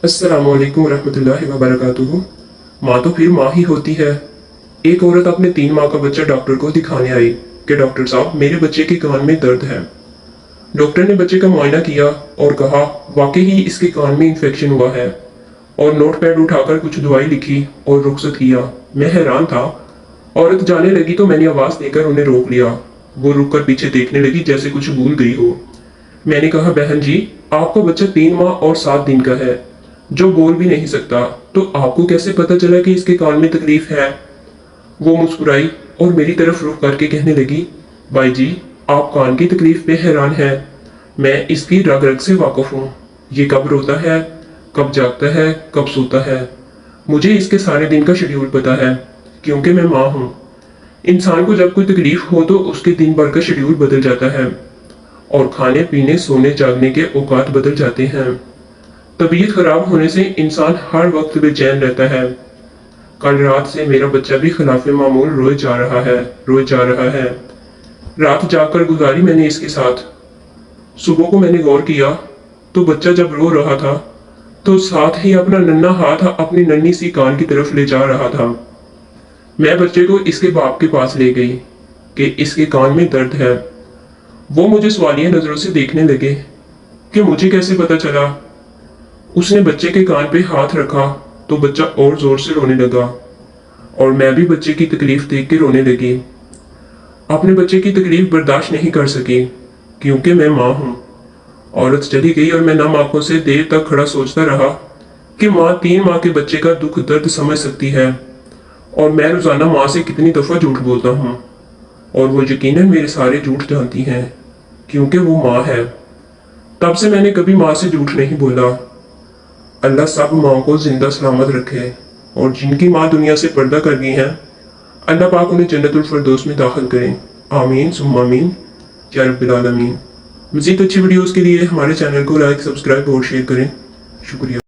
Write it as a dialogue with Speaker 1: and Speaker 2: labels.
Speaker 1: अस्सलाम वालेकुम रहमतुल्लाहि व बरकातुहू। माँ तो फिर माँ ही होती है। एक औरत अपने 3 माह का बच्चा डॉक्टर को दिखाने आई कि डॉक्टर साहब, मेरे बच्चे के कान में दर्द है। डॉक्टर ने बच्चे का मुआयना किया और कहा वाकई ही इसके कान में इन्फेक्शन हुआ है, और नोट पैड उठाकर कुछ दवाई लिखी और रुखसत किया। मैं हैरान था। औरत जाने लगी तो मैंने आवाज देकर उन्हें रोक लिया। वो रुक कर पीछे देखने लगी जैसे कुछ भूल गई हो। मैंने कहा, बहन जी, आपका बच्चा 3 माह और 7 दिन का है, जो बोल भी नहीं सकता, तो आपको कैसे पता चला कि इसके कान में तकलीफ है? वो मुस्कुराई और मेरी तरफ रुख करके कहने लगी, भाई जी, आप कान की तकलीफ पे हैरान हैं। मैं इसकी रग रग से वाकिफ हूँ। ये कब रोता है, कब जागता है, कब सोता है, मुझे इसके सारे दिन का शेड्यूल पता है, क्योंकि मैं माँ हूँ। इंसान को जब कोई तकलीफ हो तो उसके दिन भर का शेड्यूल बदल जाता है, और खाने पीने सोने जागने के औकात बदल जाते हैं। तबीयत खराब होने से इंसान हर वक्त बेचैन रहता है। कल रात से मेरा बच्चा भी खिलाफ मामूल रोए जा रहा है। रात जागकर गुजारी मैंने इसके साथ। सुबह को मैंने गौर किया तो बच्चा जब रो रहा था तो साथ ही अपना नन्हा हाथ अपनी नन्ही सी कान की तरफ ले जा रहा था। मैं बच्चे को इसके बाप के पास ले गई कि इसके कान में दर्द है। वो मुझे सवालिया नजरों से देखने लगे कि मुझे कैसे पता चला। उसने बच्चे के कान पे हाथ रखा तो बच्चा और जोर से रोने लगा, और मैं भी बच्चे की तकलीफ देख के रोने लगी। अपने बच्चे की तकलीफ बर्दाश्त नहीं कर सकी, क्योंकि मैं माँ हूँ। औरत चली गई और मैं नम आंखों से देर तक खड़ा सोचता रहा कि माँ 3 माह के बच्चे का दुख दर्द समझ सकती है, और मैं रोजाना माँ से कितनी दफा झूठ बोलता हूँ, और वो यकीनन मेरे सारे झूठ जानती हैं, क्योंकि वो माँ है। तब से मैंने कभी माँ से झूठ नहीं बोला। अल्लाह सब माँ को जिंदा सलामत रखे, और जिनकी माँ दुनिया से पर्दा कर गई हैं, अल्लाह पाक उन्हें जन्नतुल फिरदौस में दाखिल करें। आमीन सुम्मा आमीन या रब्बिल आलमीन। मज़ीद अच्छी वीडियोस के लिए हमारे चैनल को लाइक, सब्सक्राइब और शेयर करें। शुक्रिया।